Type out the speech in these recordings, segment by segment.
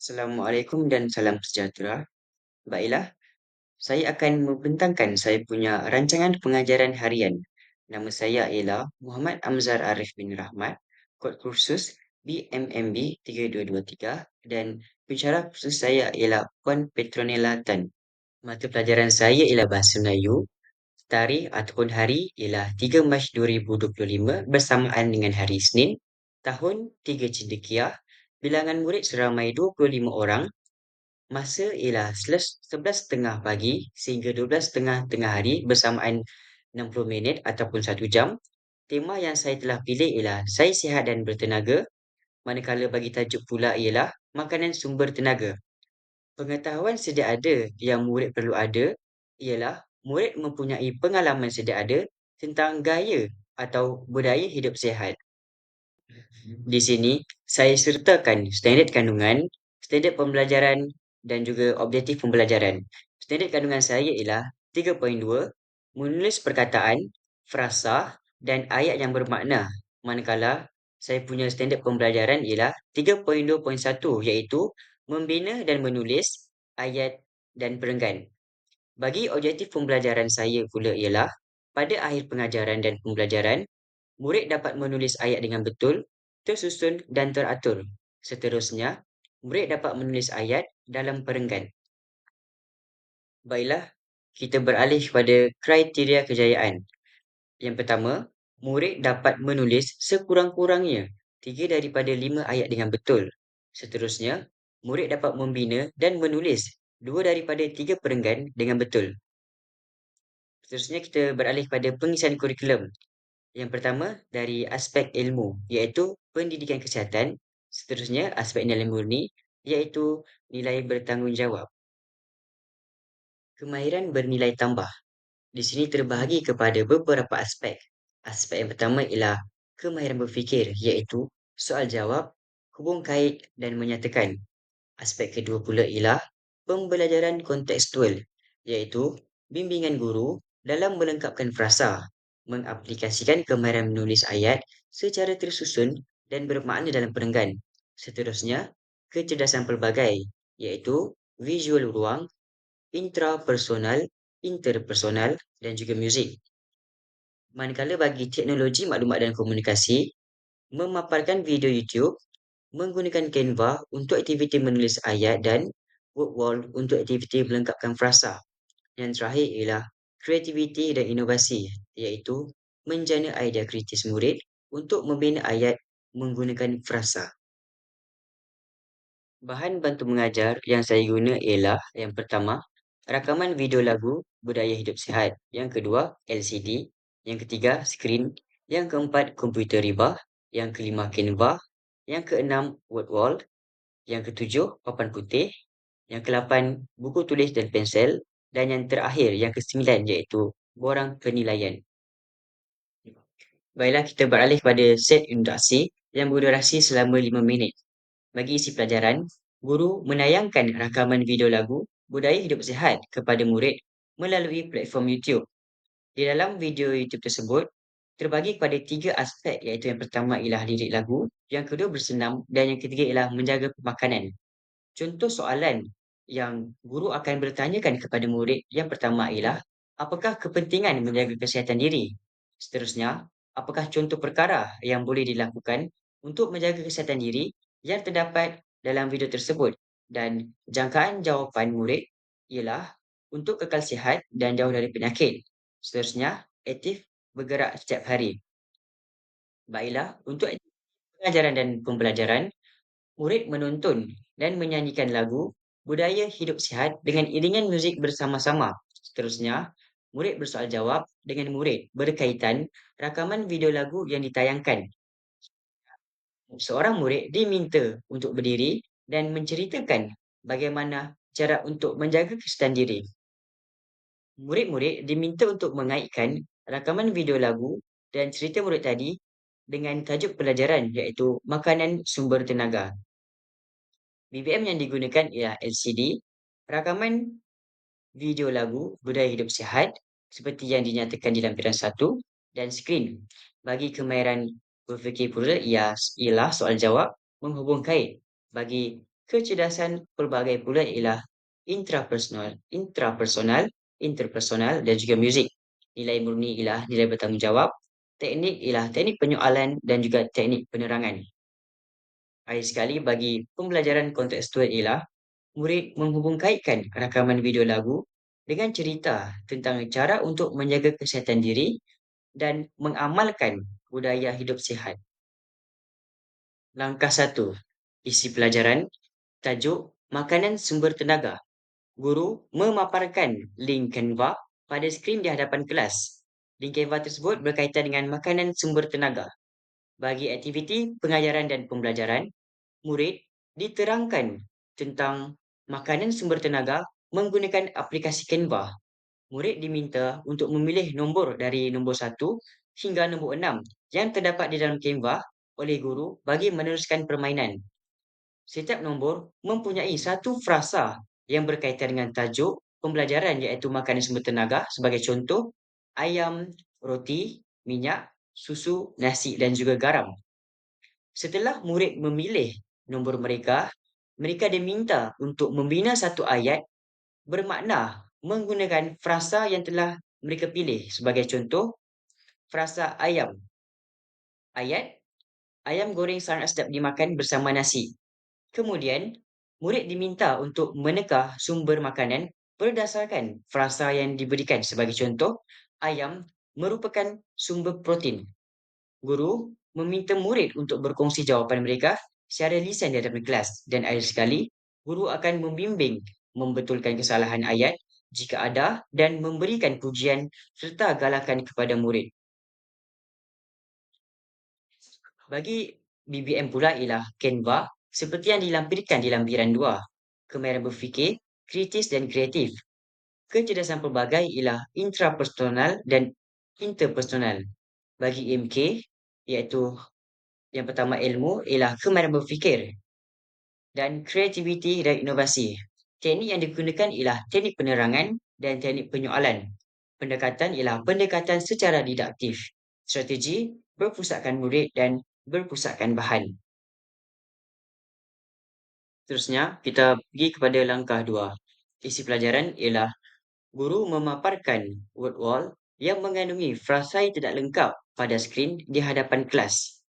Assalamualaikum dan salam sejahtera. Baiklah, saya akan membentangkan saya punya rancangan pengajaran harian. Nama saya ialah Muhammad Amzar Arif bin Rahmat, kod kursus BMMB 3223 dan pensyarah kursus saya ialah Puan Petronella Tan. Mata pelajaran saya ialah Bahasa Melayu. Tarikh ataupun hari ialah 3 Mac 2025 bersamaan dengan hari Isnin, tahun 3 Cendekiah, bilangan murid seramai 25 orang. Masa ialah 11:30 pagi sehingga 12:30 tengah hari bersamaan 60 minit ataupun 1 jam. Tema yang saya telah pilih ialah Saya Sihat dan Bertenaga, manakala bagi tajuk pula ialah Makanan Sumber Tenaga. Pengetahuan sedia ada yang murid perlu ada ialah murid mempunyai pengalaman sedia ada tentang gaya atau budaya hidup sihat. Di sini, saya sertakan standard kandungan, standard pembelajaran dan juga objektif pembelajaran. Standard kandungan saya ialah 3.2, menulis perkataan, frasa dan ayat yang bermakna. Manakala saya punya standard pembelajaran ialah 3.2.1 iaitu membina dan menulis ayat dan perenggan. Bagi objektif pembelajaran saya pula ialah pada akhir pengajaran dan pembelajaran, murid dapat menulis ayat dengan betul, tersusun dan teratur. Seterusnya, murid dapat menulis ayat dalam perenggan. Baiklah, kita beralih kepada kriteria kejayaan. Yang pertama, murid dapat menulis sekurang-kurangnya 3 daripada 5 ayat dengan betul. Seterusnya, murid dapat membina dan menulis 2 daripada 3 perenggan dengan betul. Seterusnya, kita beralih kepada pengisian kurikulum. Yang pertama, dari aspek ilmu, iaitu pendidikan kesihatan. Seterusnya, aspek nilai murni, iaitu nilai bertanggungjawab. Kemahiran bernilai tambah. Di sini terbahagi kepada beberapa aspek. Aspek yang pertama ialah kemahiran berfikir, iaitu soal jawab, hubung kait dan menyatakan. Aspek kedua pula ialah pembelajaran kontekstual, iaitu bimbingan guru dalam melengkapkan frasa, mengaplikasikan kemahiran menulis ayat secara tersusun dan bermakna dalam perenggan. Seterusnya, kecerdasan pelbagai, iaitu visual ruang, intrapersonal, interpersonal dan juga muzik. Manakala bagi teknologi maklumat dan komunikasi, memaparkan video YouTube, menggunakan Canva untuk aktiviti menulis ayat dan WordWall untuk aktiviti melengkapkan frasa. Yang terakhir ialah kreativiti dan inovasi, iaitu menjana idea kritis murid untuk membina ayat menggunakan frasa. Bahan bantu mengajar yang saya guna ialah yang pertama, rakaman video lagu Budaya Hidup Sihat. Yang kedua, LCD. Yang ketiga, skrin. Yang keempat, komputer ribah. Yang kelima, Canva. Yang keenam, WordWall. Yang ketujuh, papan putih. Yang kelapan, buku tulis dan pensel. Dan yang terakhir, yang kesembilan iaitu borang penilaian. Baiklah, kita beralih kepada set induksi yang berdurasi selama 5 minit. Bagi isi pelajaran, guru menayangkan rakaman video lagu Budaya Hidup Sihat kepada murid melalui platform YouTube. Di dalam video YouTube tersebut, terbagi kepada 3 aspek iaitu yang pertama ialah lirik lagu, yang kedua bersenam dan yang ketiga ialah menjaga pemakanan. Contoh soalan yang guru akan bertanyakan kepada murid yang pertama ialah apakah kepentingan menjaga kesihatan diri? Seterusnya, apakah contoh perkara yang boleh dilakukan untuk menjaga kesihatan diri yang terdapat dalam video tersebut? Dan jangkaan jawapan murid ialah untuk kekal sihat dan jauh dari penyakit. Seterusnya, aktif bergerak setiap hari. Baiklah, untuk pengajaran dan pembelajaran, murid menonton dan menyanyikan lagu Budaya Hidup Sihat dengan iringan muzik bersama-sama. Seterusnya, murid bersoal jawab dengan murid berkaitan rakaman video lagu yang ditayangkan. Seorang murid diminta untuk berdiri dan menceritakan bagaimana cara untuk menjaga kesihatan diri. Murid-murid diminta untuk mengaitkan rakaman video lagu dan cerita murid tadi dengan tajuk pelajaran iaitu makanan sumber tenaga. BBM yang digunakan ialah LCD, rakaman video lagu Budaya Hidup Sihat seperti yang dinyatakan di lampiran 1 dan skrin. Bagi kemahiran berfikir pula ialah soal jawab menghubung kait. Bagi Kecerdasan pelbagai pula ialah interpersonal dan juga muzik. Nilai murni ialah nilai bertanggungjawab, teknik ialah teknik penyoalan dan juga teknik penerangan. Akhir sekali, bagi pembelajaran kontekstual ialah murid menghubung kaitkan rakaman video lagu dengan cerita tentang cara untuk menjaga kesihatan diri dan mengamalkan budaya hidup sihat. Langkah 1. Isi pelajaran. Tajuk Makanan Sumber Tenaga. Guru memaparkan link Canva pada skrin di hadapan kelas. Link Canva tersebut berkaitan dengan makanan sumber tenaga. Bagi aktiviti pengajaran dan pembelajaran, murid diterangkan tentang makanan sumber tenaga menggunakan aplikasi Canva. Murid diminta untuk memilih nombor dari nombor 1 hingga nombor 6 yang terdapat di dalam Canva oleh guru bagi meneruskan permainan. Setiap nombor mempunyai satu frasa yang berkaitan dengan tajuk pembelajaran, iaitu makanan sumber tenaga, sebagai contoh ayam, roti, minyak, susu, nasi dan juga garam. Setelah murid memilih nombor mereka, mereka diminta untuk membina satu ayat bermakna menggunakan frasa yang telah mereka pilih. Sebagai contoh, frasa ayam. Ayat, ayam goreng sangat sedap dimakan bersama nasi. Kemudian, murid diminta untuk meneka sumber makanan berdasarkan frasa yang diberikan. Sebagai contoh, ayam merupakan sumber protein. Guru meminta murid untuk berkongsi jawapan mereka secara lisan di hadapan kelas, dan akhir sekali, guru akan membimbing membetulkan kesalahan ayat jika ada dan memberikan pujian serta galakan kepada murid. Bagi BBM pula ialah Canva seperti yang dilampirkan di lampiran 2. Kemahiran berfikir, kritis dan kreatif. Kecerdasan pelbagai ialah intrapersonal dan interpersonal. Bagi MK, iaitu yang pertama ilmu ialah kemahiran berfikir dan kreativiti dan inovasi. Teknik yang digunakan ialah teknik penerangan dan teknik penyoalan. Pendekatan ialah pendekatan secara didaktif. Strategi berpusatkan murid dan berpusatkan bahan. Seterusnya, kita pergi kepada langkah 2. Isi pelajaran ialah guru memaparkan word wall yang mengandungi frasa yang tidak lengkap pada skrin di hadapan kelas.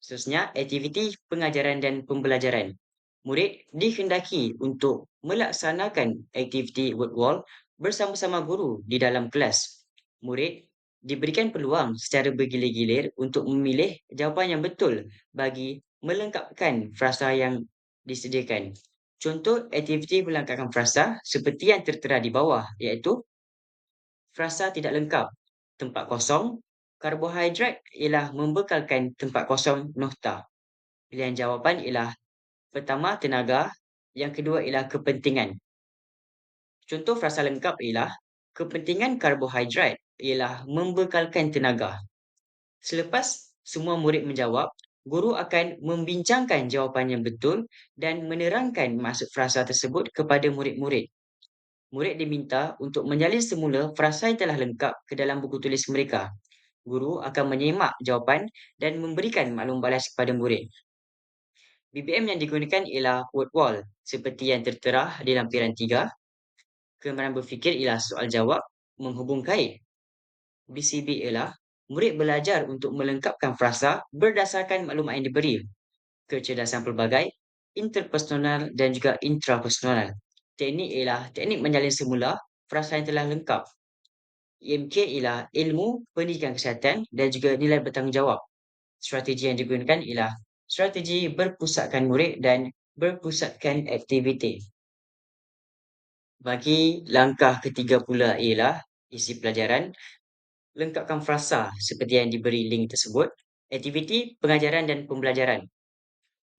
Seterusnya, aktiviti pengajaran dan pembelajaran. Murid dikendaki untuk melaksanakan aktiviti word wall bersama-sama guru di dalam kelas. Murid diberikan peluang secara bergilir-gilir untuk memilih jawapan yang betul bagi melengkapkan frasa yang disediakan. Contoh aktiviti melengkapkan frasa seperti yang tertera di bawah, iaitu frasa tidak lengkap, tempat kosong, karbohidrat ialah membekalkan tempat kosong nokta. Pilihan jawapan ialah pertama tenaga, yang kedua ialah kepentingan. Contoh frasa lengkap ialah kepentingan karbohidrat ialah membekalkan tenaga. Selepas semua murid menjawab, guru akan membincangkan jawapan yang betul dan menerangkan maksud frasa tersebut kepada murid-murid. Murid diminta untuk menyalin semula frasa yang telah lengkap ke dalam buku tulis mereka. Guru akan menyemak jawapan dan memberikan maklum balas kepada murid. BBM yang digunakan ialah word wall seperti yang tertera di lampiran 3. Kemahiran berfikir ialah soal jawab menghubung kait. BCB ialah murid belajar untuk melengkapkan frasa berdasarkan maklumat yang diberi. Kecerdasan pelbagai, interpersonal dan juga intrapersonal. Teknik ialah teknik menyalin semula frasa yang telah lengkap. IMK ialah ilmu pendidikan kesihatan dan juga nilai bertanggungjawab. Strategi yang digunakan ialah strategi berpusatkan murid dan berpusatkan aktiviti. Bagi langkah ketiga pula ialah isi pelajaran, lengkapkan frasa seperti yang diberi link tersebut. Aktiviti pengajaran dan pembelajaran.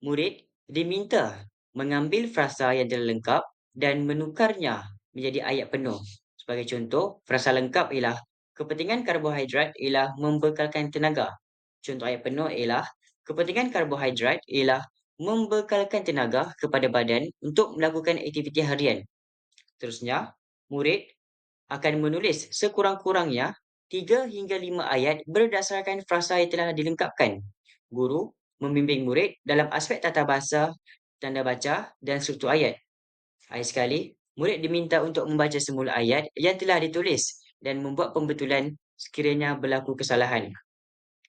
Murid diminta mengambil frasa yang telah lengkap dan menukarnya menjadi ayat penuh. Sebagai contoh, frasa lengkap ialah kepentingan karbohidrat ialah membekalkan tenaga. Contoh ayat penuh ialah kepentingan karbohidrat ialah membekalkan tenaga kepada badan untuk melakukan aktiviti harian. Terusnya, murid akan menulis sekurang-kurangnya 3 hingga 5 ayat berdasarkan frasa yang telah dilengkapkan. Guru membimbing murid dalam aspek tata bahasa, tanda baca, dan struktur ayat. Akhir sekali, murid diminta untuk membaca semula ayat yang telah ditulis dan membuat pembetulan sekiranya berlaku kesalahan.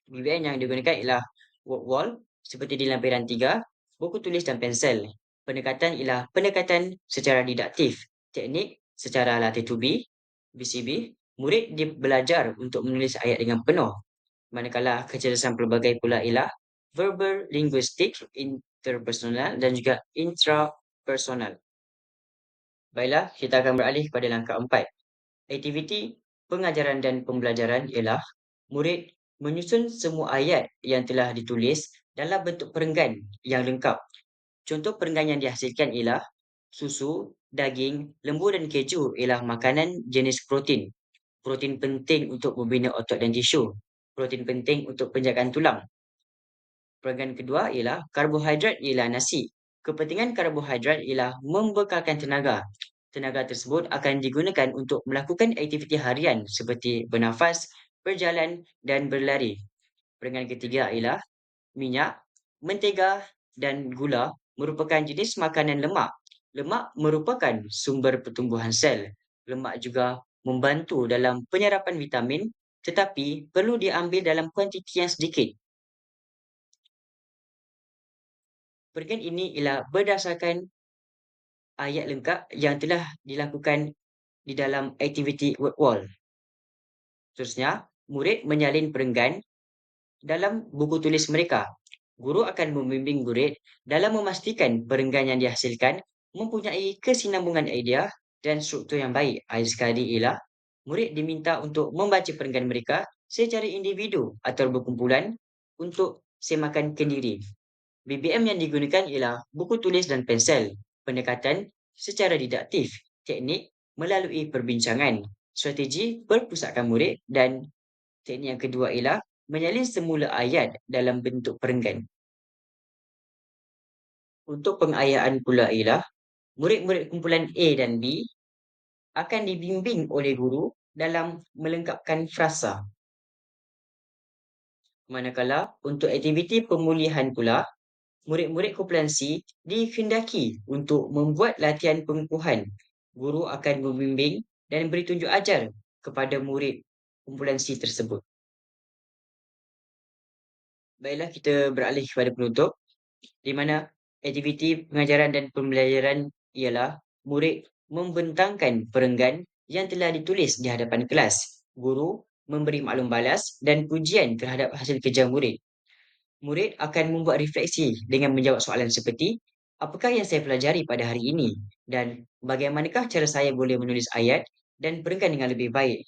BBM yang digunakan ialah word wall seperti di lampiran 3, buku tulis dan pensel. Pendekatan ialah pendekatan secara didaktif, teknik secara latih to be, BCB. Murid belajar untuk menulis ayat dengan penuh, manakala kecerdasan pelbagai pula ialah verbal, linguistik, interpersonal dan juga intrapersonal. Baiklah, kita akan beralih kepada langkah 4. Aktiviti pengajaran dan pembelajaran ialah murid menyusun semua ayat yang telah ditulis dalam bentuk perenggan yang lengkap. Contoh perenggan yang dihasilkan ialah susu, daging, lembu dan keju ialah makanan jenis protein. Protein penting untuk membina otot dan tisu. Protein penting untuk penjagaan tulang. Perenggan kedua ialah karbohidrat ialah nasi. Kepentingan karbohidrat ialah membekalkan tenaga. Tenaga tersebut akan digunakan untuk melakukan aktiviti harian seperti bernafas, berjalan dan berlari. Perenggan ketiga ialah minyak, mentega dan gula merupakan jenis makanan lemak. Lemak merupakan sumber pertumbuhan sel. Lemak juga membantu dalam penyerapan vitamin tetapi perlu diambil dalam kuantiti yang sedikit. Perenggan ini ialah berdasarkan ayat lengkap yang telah dilakukan di dalam aktiviti word wall. Seterusnya, murid menyalin perenggan dalam buku tulis mereka. Guru akan membimbing murid dalam memastikan perenggan yang dihasilkan mempunyai kesinambungan idea dan struktur yang baik. Akhir sekali ialah murid diminta untuk membaca perenggan mereka secara individu atau berkumpulan untuk semakan kendiri. BBM yang digunakan ialah buku tulis dan pensel, pendekatan secara didaktif, teknik melalui perbincangan, strategi perpusatkan murid dan teknik yang kedua ialah menyalin semula ayat dalam bentuk perenggan. Untuk pengayaan pula ialah murid-murid kumpulan A dan B akan dibimbing oleh guru dalam melengkapkan frasa. Manakala untuk aktiviti pemulihan pula, murid-murid kumpulan C dikehendaki untuk membuat latihan pengukuhan. Guru akan membimbing dan beri tunjuk ajar kepada murid kumpulan C tersebut. Baiklah, kita beralih kepada penutup, di mana aktiviti pengajaran dan pembelajaran ialah murid membentangkan perenggan yang telah ditulis di hadapan kelas. Guru memberi maklum balas dan pujian terhadap hasil kerja murid. Murid akan membuat refleksi dengan menjawab soalan seperti, apakah yang saya pelajari pada hari ini? Dan bagaimanakah cara saya boleh menulis ayat dan perenggan dengan lebih baik?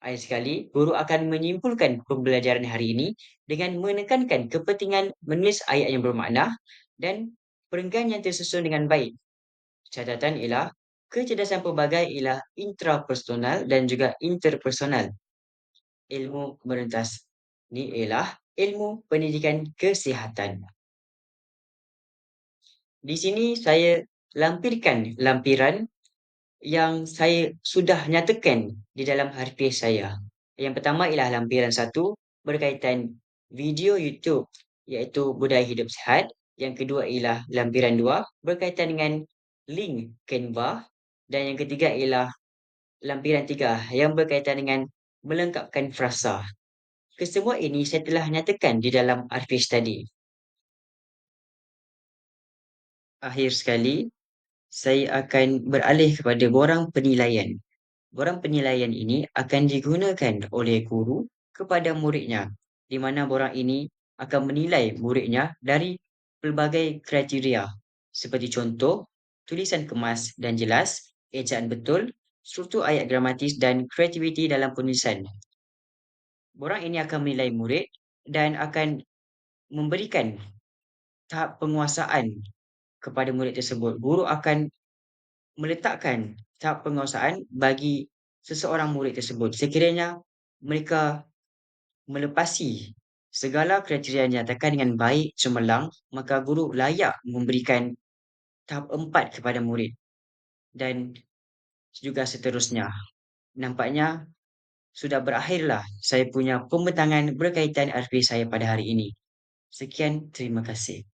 Akhir sekali, guru akan menyimpulkan pembelajaran hari ini dengan menekankan kepentingan menulis ayat yang bermakna dan perenggan yang tersusun dengan baik. Catatan ialah kecerdasan pelbagai ialah intrapersonal dan juga interpersonal. Ilmu merentas ini ialah ilmu pendidikan kesihatan. Di sini saya lampirkan lampiran yang saya sudah nyatakan di dalam harfiah saya. Yang pertama ialah lampiran 1 berkaitan video YouTube iaitu budaya hidup sihat. Yang kedua ialah lampiran 2 berkaitan dengan link Canva dan yang ketiga ialah lampiran 3 yang berkaitan dengan melengkapkan frasa. Kesemua ini saya telah nyatakan di dalam harfiah tadi. Akhir sekali, saya akan beralih kepada borang penilaian. Borang penilaian ini akan digunakan oleh guru kepada muridnya, di mana borang ini akan menilai muridnya dari pelbagai kriteria, seperti contoh, tulisan kemas dan jelas, ejaan betul, struktur ayat gramatis dan kreativiti dalam penulisan. Borang ini akan menilai murid dan akan memberikan tahap penguasaan kepada murid tersebut. Guru akan meletakkan tahap penguasaan bagi seseorang murid tersebut. Sekiranya mereka melepasi segala kriteria yang dinyatakan dengan baik cemerlang, maka guru layak memberikan tahap 4 kepada murid dan juga seterusnya. Nampaknya sudah berakhirlah saya punya pembentangan berkaitan RP saya pada hari ini. Sekian, terima kasih.